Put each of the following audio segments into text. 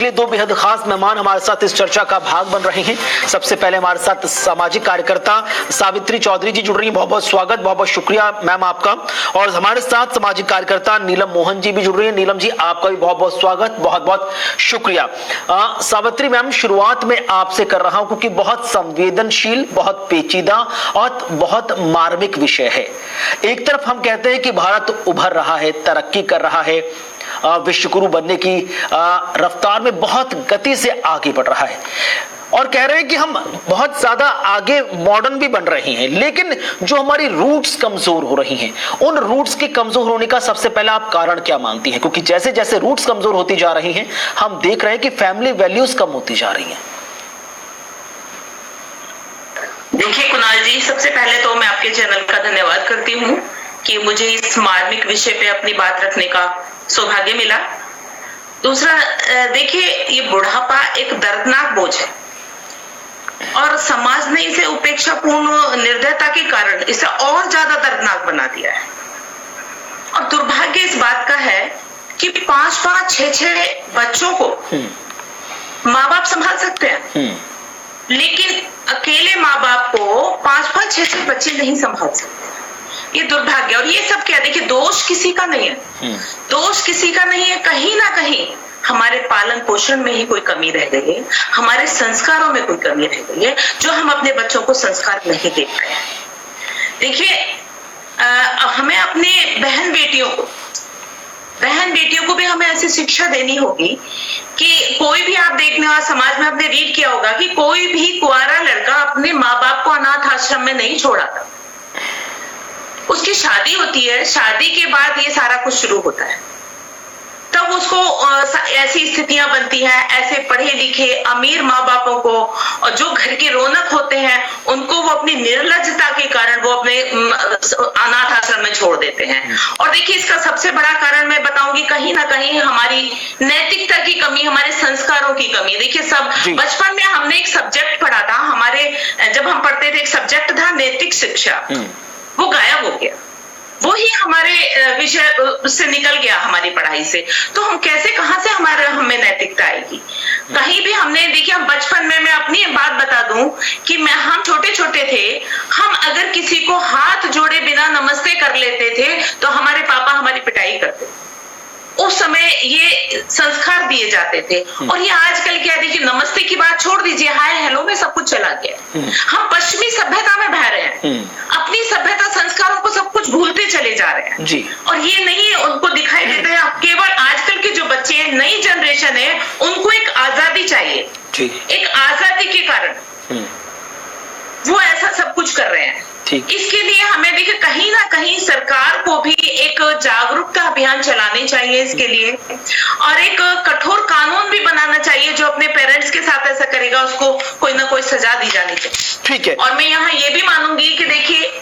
लिए दो बेहद खास मेहमान हमारे साथ इस चर्चा का भाग बन रहे हैं। सबसे पहले हमारे साथ सामाजिक कार्यकर्ता सावित्री चौधरी जी जुड़ रही हैं। बहुत बहुत स्वागत, बहुत बहुत शुक्रिया मैम आपका। और हमारे साथ सामाजिक कार्यकर्ता नीलम मोहन जी भी जुड़ रही हैं। नीलम जी आपका भी बहुत बहुत स्वागत, बहुत बहुत शुक्रिया। सावित्री मैम, शुरुआत में आपसे कर रहा हूं क्योंकि बहुत संवेदनशील, बहुत पेचीदा और बहुत मार्मिक विषय है। एक तरफ हम कहते हैं कि भारत उभर रहा है, तरक्की कर रहा है, विश्व गुरु बनने की रफ्तार में बहुत गति से आगे बढ़ रहा है और कह रहे हैं कि हम बहुत ज्यादा आगे मॉडर्न भी बन रहे हैं, लेकिन जो हमारी रूट्स कमजोर हो रही हैं, उन रूट्स के कमजोर होने का सबसे पहला आप कारण क्या मानती हैं? क्योंकि जैसे जैसे रूट्स कमजोर होती जा रही हैं, हम देख रहे हैं कि फैमिली वैल्यूज कम होती जा रही हैं। देखिए कुणाल जी, सबसे पहले तो मैं आपके चैनल का धन्यवाद करती हूँ कि मुझे इस मार्मिक विषय पे अपनी बात रखने का सौभाग्य मिला। दूसरा, देखिए ये बुढ़ापा एक दर्दनाक बोझ है और समाज ने इसे उपेक्षापूर्ण निर्दयता के कारण इसे और ज्यादा दर्दनाक बना दिया है। और दुर्भाग्य इस बात का है कि 5-5, 6-6 बच्चों को माँ बाप संभाल सकते हैं, लेकिन अकेले माँ बाप को 5-5, 6-6 बच्चे नहीं संभाल सकते। ये दुर्भाग्य। और ये सब क्या, देखिए दोष किसी का नहीं है, दोष किसी का नहीं है। कहीं ना कहीं हमारे पालन पोषण में ही कोई कमी रह गई है, हमारे संस्कारों में कोई कमी रह गई है, जो हम अपने बच्चों को संस्कार नहीं दे पाए। देखिए हमें अपने बहन बेटियों को भी हमें ऐसी शिक्षा देनी होगी कि कोई भी, आप देखने वाला समाज में आपने रीड किया होगा कि कोई भी कुंवारा लड़का अपने माँ बाप को अनाथ आश्रम में नहीं छोड़ा था। उसकी शादी होती है, शादी के बाद ये सारा कुछ शुरू होता है, तब उसको ऐसी स्थितियां बनती हैं, ऐसे पढ़े लिखे अमीर माँ बापों को और जो घर के रौनक होते हैं उनको वो अपनी निर्लज्जता के कारण वो अपने अनाथ आश्रम में छोड़ देते हैं। और देखिए इसका सबसे बड़ा कारण मैं बताऊंगी, कहीं ना कहीं हमारी नैतिकता की कमी, हमारे संस्कारों की कमी। देखिए सब बचपन में हमने एक सब्जेक्ट पढ़ा था, हमारे जब हम पढ़ते थे एक सब्जेक्ट था नैतिक शिक्षा, वो गायब हो गया, वो ही हमारे विषय से निकल गया हमारी पढ़ाई से। तो हम कैसे, कहां से हमें नैतिकता आएगी? कहीं भी हमने, देखिए हम बचपन में, मैं अपनी बात बता दूं कि हम छोटे छोटे थे, हम अगर किसी को हाथ जोड़े बिना नमस्ते कर लेते थे तो हमारे पापा हमारी पिटाई करते थे। उस समय ये संस्कार दिए जाते थे। और ये आजकल क्या, देखिए नमस्ते की बात छोड़ दीजिए, हाय हेलो में सब कुछ चला गया। हम पश्चिमी सभ्यता में बह रहे हैं, अपनी सभ्यता संस्कारों को सब कुछ भूलते चले जा रहे हैं जी। और ये नहीं उनको दिखाई देता है। केवल आजकल के जो बच्चे हैं, नई जनरेशन है, उनको एक आजादी चाहिए जी। एक आजादी के कारण वो ऐसा सब कुछ कर रहे हैं। इसके लिए हमें देखिए कहीं ना कहीं सरकार को भी एक जागरूकता अभियान चलाने चाहिए इसके लिए, और एक कठोर कानून भी बनाना चाहिए। जो अपने पेरेंट्स के साथ ऐसा करेगा उसको कोई ना कोई सजा दी जानी चाहिए। ठीक है। और मैं यहाँ ये भी मानूंगी कि देखिए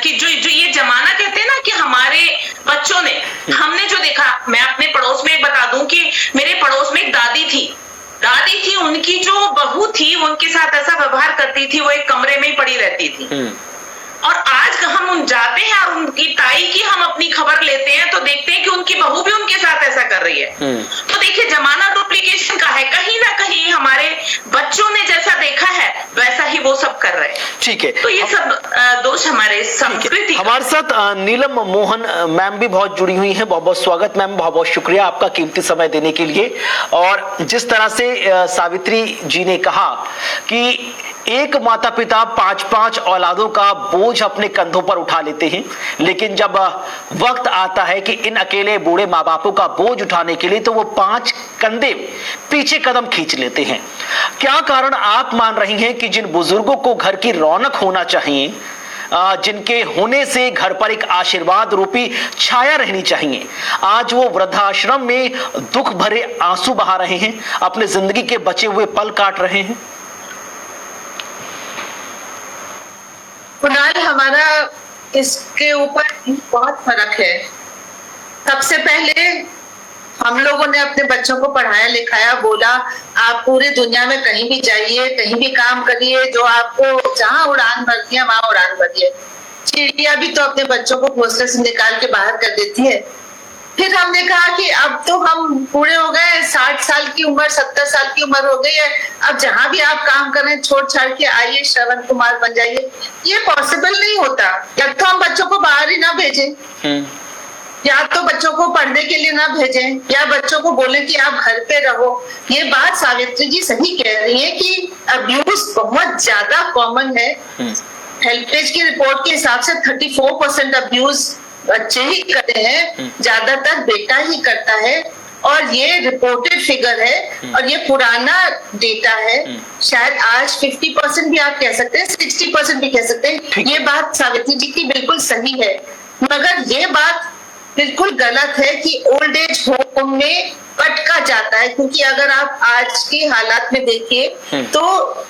कि जो ये जमाना कहते हैं ना कि हमारे बच्चों ने, हमने जो देखा, मैं अपने पड़ोस में बता दूं कि मेरे पड़ोस में एक दादी थी, उनकी जो बहू थी उनके साथ ऐसा व्यवहार करती थी, वो एक कमरे में ही पड़ी रहती थी। और आज हम जाते हैं और उनकी ताई की हम अपनी खबर लेते हैं तो देखते हैं कि उनकी बहू भी उनके साथ ऐसा कर रही है। तो देखिए जमाना डुप्लीकेशन का है, कहीं ना कहीं हमारे बच्चों ने जैसा देखा है वैसा ही वो सब कर रहे हैं। ठीक है। तो ये सब दोष हमारे संस्कृति। हमारे साथ नीलम मोहन मैम भी बहुत जुड़ी हुई है। बहुत बहुत स्वागत मैम, बहुत बहुत शुक्रिया आपका कीमती समय देने के लिए। और जिस तरह से सावित्री जी ने कहा कि एक माता पिता 5-5 औलादों का बोझ अपने कंधों पर उठा लेते हैं, लेकिन जब वक्त आता है कि इन अकेले बूढ़े माँ बापों का बोझ उठाने के लिए, तो वो 5 कंधे पीछे कदम खींच लेते हैं। क्या कारण आप मान रही हैं कि जिन बुजुर्गों को घर की रौनक होना चाहिए, जिनके होने से घर पर एक आशीर्वाद रूपी छाया रहनी चाहिए, आज वो वृद्धाश्रम में दुख भरे आंसू बहा रहे हैं, अपने जिंदगी के बचे हुए पल काट रहे हैं? कुणाल, हमारा इसके ऊपर बहुत फर्क है। सबसे पहले हम लोगों ने अपने बच्चों को पढ़ाया लिखाया, बोला आप पूरी दुनिया में कहीं भी जाइए, कहीं भी काम करिए, जो आपको जहाँ उड़ान भरती है वहां उड़ान भरिए। चिड़िया भी तो अपने बच्चों को घोंसले से निकाल के बाहर कर देती है। फिर हमने कहा कि अब तो हम बूढ़े हो गए, 60 साल की उम्र, 70 साल की उम्र हो गई है, अब जहां भी आप काम कर रहे हैं छोड़ छाड़ के आइए, श्रवण कुमार बन जाइए। ये पॉसिबल नहीं होता। या तो हम बच्चों को बाहर ही ना भेजें, या तो बच्चों को पढ़ने के लिए ना भेजें, या बच्चों को बोले कि आप घर पे रहो। ये बात सावित्री जी सही कह रही है कि अब्यूज बहुत ज्यादा कॉमन है। हेल्पेज की रिपोर्ट के हिसाब से 34% अब्यूज बच्चे ही करते हैं, ज्यादातर बेटा ही करता है, और ये रिपोर्टेड फिगर है और ये पुराना डेटा है। शायद आज 50% भी आप कह सकते हैं, 60% भी कह सकते हैं। ये बात सावित्री जी की बिल्कुल सही है, मगर ये बात बिल्कुल गलत है कि ओल्ड एज होम में पटका जाता है, क्योंकि अगर आप आज के हालात में देखिए तो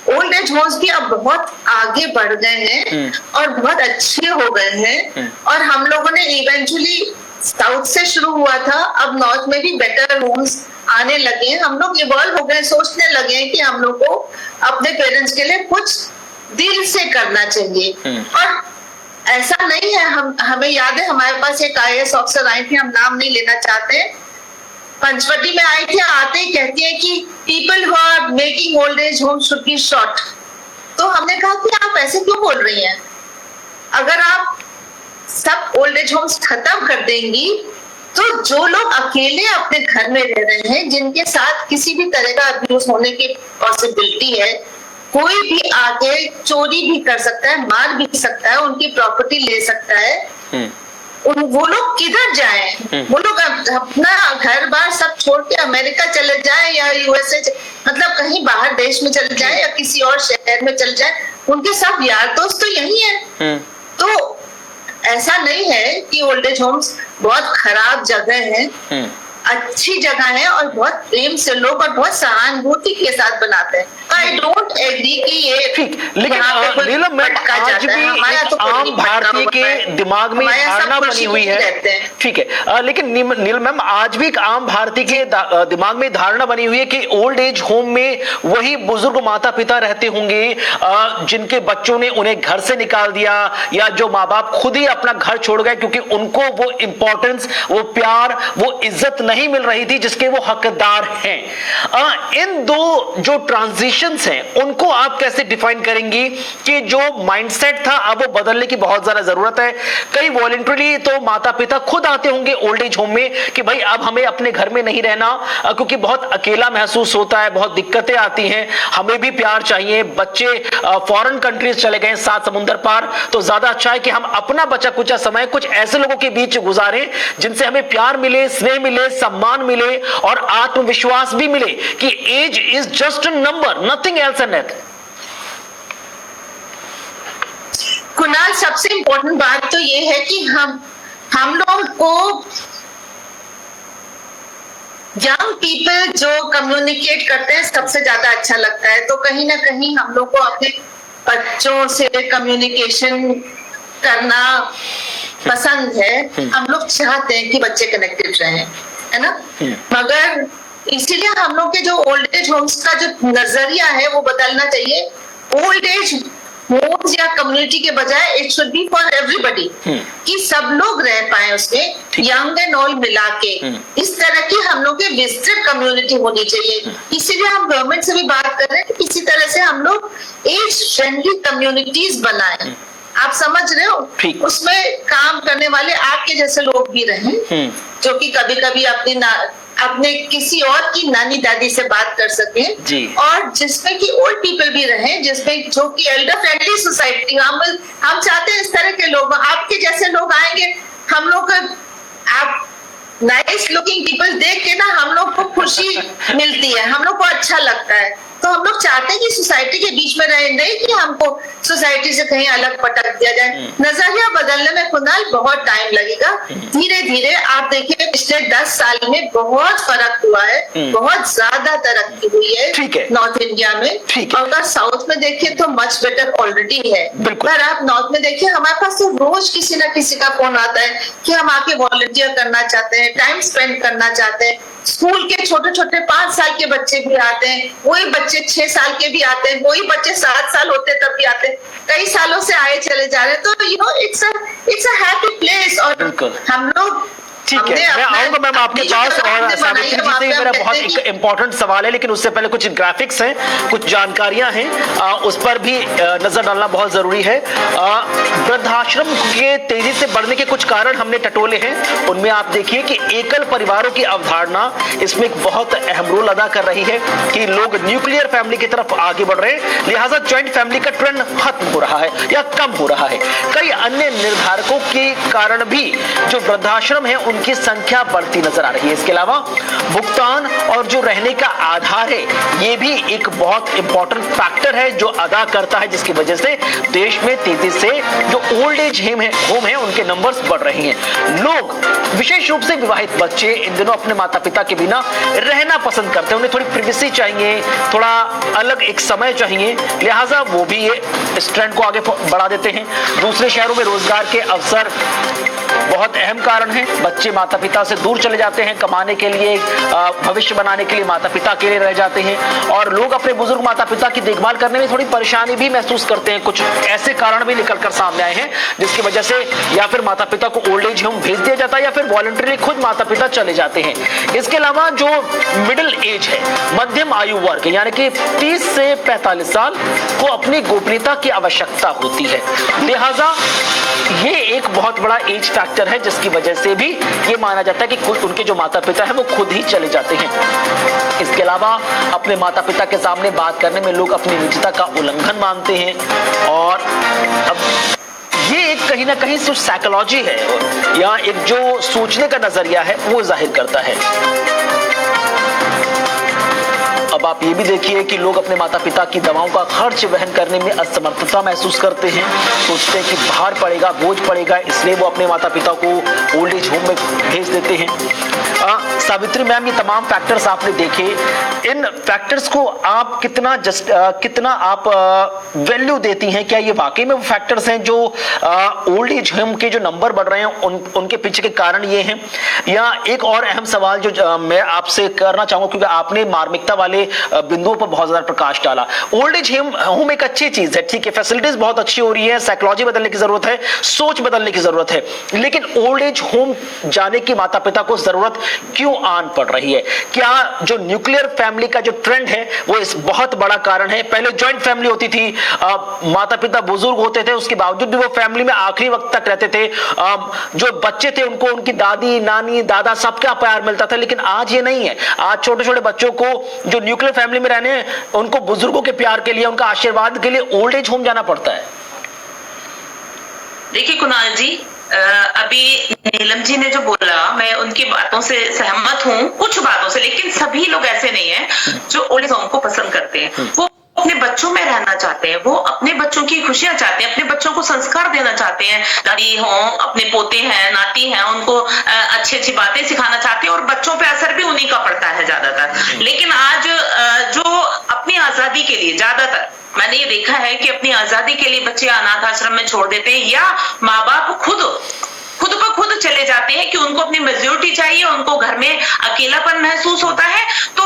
ओल्ड एज होम्स भी अब बहुत आगे बढ़ गए हैं और बहुत अच्छे हो गए हैं। और हम लोगों ने इवेंचुअली साउथ से शुरू हुआ था, अब नॉर्थ में भी बेटर होम्स आने लगे हैं। हम लोग इवॉल्व हो गए, सोचने लगे हैं कि हम लोग को अपने पेरेंट्स के लिए कुछ दिल से करना चाहिए। और ऐसा नहीं है, हमें याद है हमारे पास एक IAS ऑफिसर आई थी, हम नाम नहीं लेना चाहते, पंचवटी में आई थी, आते ही कहती है कि people who are making old age home should be shot. तो हमने कहा कि आप ऐसे क्यों बोल रही हैं? अगर आप सब ओल्ड एज होम्स खत्म कर देंगी तो जो लोग अकेले अपने घर में रह रहे हैं, जिनके साथ किसी भी तरह का अब्यूज होने की पॉसिबिलिटी है, कोई भी आके चोरी भी कर सकता है, मार भी सकता है, उनकी प्रॉपर्टी ले सकता है, वो लोग किधर जाएं? वो लोग अपना घर बार सब छोड़ के अमेरिका चले जाएं या USA, मतलब कहीं बाहर देश में चले जाएं या किसी और शहर में चले जाएं, उनके सब यार दोस्त तो यही है। तो ऐसा नहीं है कि ओल्ड एज होम्स बहुत खराब जगह है, अच्छी जगह है और बहुत प्रेम से लोग और बहुत सहानुभूति के साथ बनाते हैं। आई डोंट एग्री कि ये ठीक, लेकिन नीलम मैम आज भी एक आम भारतीय के दिमाग में धारणा बनी हुई है, ठीक है, लेकिन नीलम मैम आज भी एक आम भारतीय के दिमाग में धारणा बनी हुई है कि ओल्ड एज होम में वही बुजुर्ग माता पिता रहते होंगे जिनके बच्चों ने उन्हें घर से निकाल दिया, या जो माँ बाप खुद ही अपना घर छोड़ गए क्योंकि उनको वो इंपॉर्टेंस, वो प्यार, वो इज्जत नहीं मिल रही थी जिसके वो हकदार हैं। इन दो जो ट्रांजिशंस हैं उनको आप कैसे डिफाइन करेंगी कि जो माइंडसेट था अब वो बदलने की बहुत ज्यादा जरूरत है? कई वॉलंटरली तो माता पिता खुद आते होंगे ओल्ड एज होम में कि भाई अब हमें अपने घर में नहीं रहना क्योंकि बहुत अकेला महसूस होता है, बहुत दिक्कतें आती हैं, हमें भी प्यार चाहिए। बच्चे फॉरेन कंट्रीज चले गए 7 समुंदर पार, तो ज्यादा अच्छा है कि हम अपना बचा कुचा समय कुछ ऐसे लोगों के बीच गुजारें जिनसे हमें प्यार मिले, स्नेह मिले, सम्मान मिले और आत्मविश्वास भी मिले कि age is just a number, nothing else and nothing. Kunal, सबसे इंपॉर्टेंट बात तो ये है कि हम लोग को यंग पीपल जो कम्युनिकेट करते हैं सबसे ज्यादा अच्छा लगता है। तो कहीं ना कहीं हम लोग को अपने बच्चों से कम्युनिकेशन करना पसंद है। हम लोग चाहते हैं कि बच्चे कनेक्टेड रहें, है ना? मगर इसीलिए हम लोग के जो ओल्ड एज होम्स का जो नजरिया है वो बदलना चाहिए। ओल्ड एज होम्स या कम्युनिटी के बजाय it should be for everybody, कि सब लोग रह पाए उसमें, यंग एंड ओल्ड मिला के। इस तरह की हम लोग की विजिटर कम्युनिटी होनी चाहिए। इसीलिए हम गवर्नमेंट से भी बात कर रहे हैं कि किसी तरह से हम लोग एज फ्रेंडली कम्युनिटीज बनाएं। आप समझ रहे हो? उसमें काम करने वाले आपके जैसे लोग भी रहें जो कि कभी कभी अपने किसी और की नानी दादी से बात कर सके, और जिसमें कि ओल्ड पीपल भी रहें, जिसमें जो कि एल्डर फ्रेंडली सोसाइटी। हम चाहते हैं इस तरह के लोग, आपके जैसे लोग आएंगे, हम लोग आप नाइस लुकिंग पीपल देख के ना हम लोग को खुशी मिलती है, हम लोग को अच्छा लगता है। तो हम लोग चाहते हैं कि सोसाइटी के बीच में रहे, नहीं कि हमको सोसाइटी से कहीं अलग पटक दिया जाए। नजरिया बदलने में कुणाल बहुत टाइम लगेगा। धीरे धीरे आप देखिए पिछले 10 साल में बहुत फर्क हुआ है, बहुत ज्यादा तरक्की हुई है नॉर्थ इंडिया में। अगर साउथ में देखिए तो मच बेटर ऑलरेडी है। पर आप नॉर्थ में देखिए, हमारे पास तो रोज किसी ना किसी का फोन आता है कि हम आके वॉलंटियर करना चाहते हैं, टाइम स्पेंड करना चाहते हैं। स्कूल के छोटे छोटे 5 साल के बच्चे भी आते हैं, वही बच्चे 6 साल के भी आते हैं, वही बच्चे 7 साल होते तब भी आते हैं, कई सालों से आए चले जा रहे हैं। तो इट्स अ हैप्पी प्लेस। और हम लोग ठीक है, मैं आऊंगा मैम आपके पास। और सावित्री जी से मेरा बहुत एक इंपॉर्टेंट सवाल है, लेकिन उससे पहले कुछ ग्राफिक्स हैं, कुछ जानकारियां हैं, उस पर भी नजर डालना बहुत जरूरी है। वृद्धाश्रम के तेजी से बढ़ने के कुछ कारण हमने टटोले हैं। उनमें आप देखिए कि एकल परिवारों की अवधारणा इसमें एक बहुत अहम रोल अदा कर रही है कि लोग न्यूक्लियर फैमिली की तरफ आगे बढ़ रहे हैं, लिहाजा ज्वाइंट फैमिली का ट्रेंड खत्म हो रहा है या कम हो रहा है। कई अन्य निर्धारकों के कारण भी जो वृद्धाश्रम है उनकी संख्या बढ़ती नजर आ रही है। इसके अलावा भुगतान और जो रहने का आधार है, ये भी एक बहुत इंपॉर्टेंट फैक्टर है जो अदा करता है, जिसकी वजह से देश में तेजी से जो ओल्ड एज होम है उनके नंबर्स बढ़ रहे हैं। लोग विशेष रूप से विवाहित बच्चे इन दिनों अपने माता पिता के बिना रहना पसंद करते हैं, उन्हें थोड़ी प्रिवेसी चाहिए, थोड़ा अलग एक समय चाहिए, लिहाजा वो भी ये इस ट्रेंड को आगे बढ़ा देते हैं। दूसरे शहरों में रोजगार के अवसर बहुत अहम कारण है। बच्चे माता पिता से दूर चले जाते हैं कमाने के लिए, भविष्य बनाने के लिए माता पिता अकेले रह जाते हैं, और लोग अपने बुजुर्ग माता पिता की देखभाल करने में थोड़ी परेशानी भी महसूस करते हैं। कुछ ऐसे कारण भी निकलकर सामने आए हैं जिसकी वजह से या फिर माता पिता को ओल्ड एज होम भेज दिया जाता है या फिर वॉलंटरी खुद माता पिता चले जाते हैं। इसके अलावा जो मिडिल एज है, मध्यम आयु वर्ग, यानी कि 30 से 45 साल को अपनी गोपनीयता की आवश्यकता होती है, लिहाजा ये एक बहुत बड़ा एज फैक्टर है जिसकी वजह से भी ये माना जाता है कि कुछ उनके जो माता पिता है वो खुद ही चले जाते हैं। इसके अलावा अपने माता पिता के सामने बात करने में लोग अपनी निजता का उल्लंघन मानते हैं, और अब ये एक कहीं ना कहीं सिर्फ साइकोलॉजी है या एक जो सोचने का नजरिया है वो जाहिर करता है। अब आप ये भी देखिए कि लोग अपने माता पिता की दवाओं का खर्च वहन करने में असमर्थता महसूस करते हैं, सोचते हैं कि भार पड़ेगा, बोझ पड़ेगा, इसलिए वो अपने माता पिता को ओल्ड एज होम में भेज देते हैं। सावित्री मैम, ये तमाम फैक्टर्स आपने देखे, इन फैक्टर्स को आप कितना आप वैल्यू देती हैं? क्या ये वाकई में वो फैक्टर्स हैं जो ओल्ड एज होम के जो नंबर बढ़ रहे हैं उनके पीछे के कारण ये हैं? या एक और अहम सवाल जो मैं आपसे करना चाहूंगा, क्योंकि आपने मार्मिकता वाले बिंदुओं पर बहुत ज्यादा प्रकाश डाला। ओल्ड एज होम एक अच्छी चीज है, ठीक है, फैसिलिटीज बहुत अच्छी हो रही है, साइकोलॉजी बदलने की जरूरत है, सोच बदलने की जरूरत है, लेकिन ओल्ड एज होम जाने की माता पिता को जरूरत क्यों आन पड़ रही है? क्या जो न्यूक्लियर फैमिली का जो ट्रेंड है वो इस बहुत बड़ा कारण है? पहले ज्वाइंट फैमिली होती थी, माता पिता बुजुर्ग होते थे, उसके बावजूद भी वो फैमिली में आखिरी वक्त तक रहते थे, जो बच्चे थे उनको उनकी दादी नानी दादा सबका प्यार मिलता था, लेकिन आज ये नहीं है। आज छोटे छोटे बच्चों को जो न्यूक्लियर फैमिली में रहने हैं उनको बुजुर्गों के प्यार के लिए, उनका आशीर्वाद के लिए ओल्ड एज होम जाना पड़ता है। देखिए कुणाल जी, अभी नीलम जी ने जो बोला मैं उनकी बातों से सहमत हूँ, कुछ बातों से, लेकिन सभी लोग ऐसे नहीं हैं जो ओल्ड एज होम को पसंद करते हैं। वो अपने बच्चों में रहना चाहते हैं, वो अपने बच्चों की खुशियां चाहते हैं, अपने बच्चों को संस्कार देना चाहते हैं, दादी हो, अपने पोते हैं, नाती हैं, उनको अच्छी अच्छी बातें सिखाना चाहते हैं, और बच्चों पे असर भी उन्हीं का पड़ता है ज्यादातर। लेकिन आज जो अपनी आजादी के लिए, ज्यादातर मैंने ये देखा है कि अपनी आजादी के लिए बच्चे अनाथ आश्रम में छोड़ देते हैं, या माँ बाप खुद पर खुद चले जाते हैं कि उनको अपनी मेच्योरिटी चाहिए, उनको घर में अकेलापन महसूस होता है, तो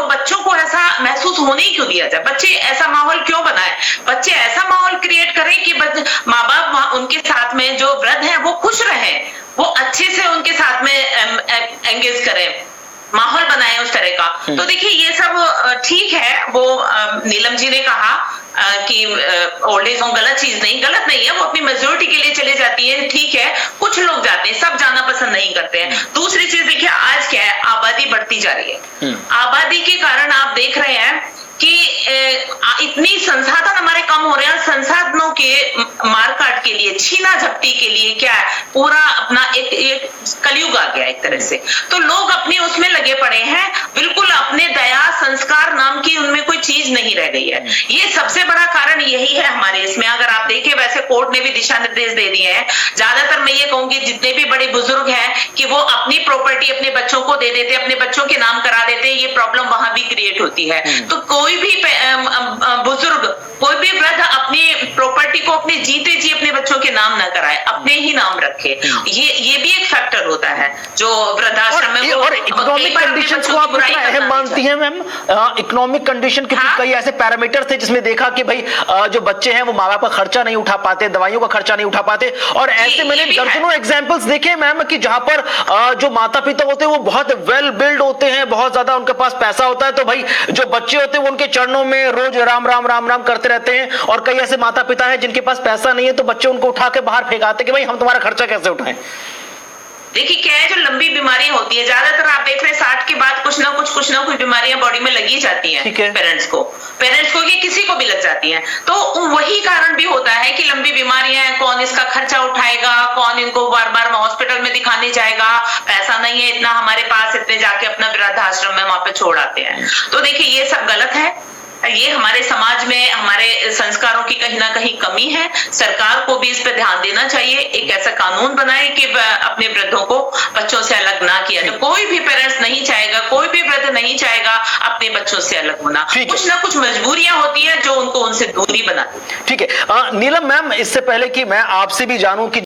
बच्चों को ऐसा महसूस होने ही क्यों दिया जाए? बच्चे ऐसा माहौल क्यों बनाए? बच्चे ऐसा माहौल क्रिएट करें कि माँ बाप उनके साथ में जो वृद्ध हैं वो खुश रहें, वो अच्छे से उनके साथ में एंगेज करें, माहौल बनाए उस तरह का। तो देखिए ये सब ठीक है, वो नीलम जी ने कहा कि ओल्ड एज होम गलत चीज नहीं, गलत नहीं है, वो अपनी मेजोरिटी के लिए चले जाती है, ठीक है, कुछ लोग जाते हैं, सब जाना पसंद नहीं करते हैं। दूसरी चीज देखिए, आज क्या है, आबादी बढ़ती जा रही है। आबादी के कारण आप देख रहे हैं कि इतनी संसाधन हमारे कम हो रहे हैं, संसाधनों के मारकाट के लिए, छीना झपटी के लिए क्या है, पूरा अपना एक कलयुग आ गया एक तरह से। तो लोग अपनी उसमें लगे पड़े हैं, बिल्कुल अपने दया संस्कार नाम की उनमें कोई चीज नहीं रह गई है। ये सबसे बड़ा कारण यही है हमारे इसमें। अगर आप देखें, वैसे कोर्ट ने भी दिशा निर्देश दे दिए हैं। ज्यादातर मैं ये कहूंगी जितने भी बड़े बुजुर्ग हैं कि वो अपनी प्रॉपर्टी अपने बच्चों को दे देते, अपने बच्चों के नाम करा देते, ये प्रॉब्लम वहां भी क्रिएट होती है। तो कोई भी बुजुर्ग, कोई भी वृद्ध अपनी प्रॉपर्टी को अपने जीते जी अपने बच्चों के नाम न कराए, अपने ही नाम रखे। ये भी एक फैक्टर होता है जो वृद्धाश्रम में, और इकोनॉमिक कंडीशंस को आप इतना अहम मान जानती हैं मैम, इकोनॉमिक कंडीशन के हाँ? कई ऐसे पैरामीटर थे जिसमें देखा कि भाई जो बच्चे हैं वो माँ बाप का खर्चा नहीं उठा पाते, दवाइयों का खर्चा नहीं उठा पाते, और ऐसे ये मैंने भी है। दर्जनों एग्जांपल्स देखे मैम कि जहां पर जो माता पिता होते हैं वो बहुत वेल बिल्ड होते हैं, बहुत ज्यादा उनके पास पैसा होता है, तो भाई जो बच्चे होते हैं वो उनके चरणों में रोज राम राम राम राम करते रहते हैं, और कई ऐसे माता पिता हैं जिनके पास पैसा नहीं है तो बच्चे उनको उठा के बाहर फेंकाते कि भाई हम तुम्हारा खर्चा कैसे उठाएं। देखिए क्या है, जो लंबी बीमारियां होती है, ज्यादातर आप देख रहे हैं 60 के बाद कुछ ना कुछ बीमारियां बॉडी में लगी जाती हैं ठीक है। पेरेंट्स को कि किसी को भी लग जाती हैं, तो वही कारण भी होता है कि लंबी बीमारियां हैं, कौन इसका खर्चा उठाएगा, कौन इनको बार बार हॉस्पिटल में दिखाने जाएगा, पैसा नहीं है इतना हमारे पास, इतने जाके अपना वृद्धाश्रम में वहां पे छोड़ आते हैं। तो देखिए ये सब गलत है, ये हमारे समाज में हमारे संस्कारों की कहीं ना कहीं कमी है। सरकार को भी इस पर ध्यान देना चाहिए, एक ऐसा कानून बनाए कि अपने वृद्धों को बच्चों से अलग ना किया जाए। कोई भी पेरेंट्स नहीं चाहेगा, कोई भी वृद्ध नहीं चाहेगा अपने बच्चों से अलग होना, कुछ ना कुछ मजबूरियां होती है जो उनको उनसे दूरी बनाती है। ठीक है नीलम मैम, इससे पहले कि मैं आपसे भी जानूं कि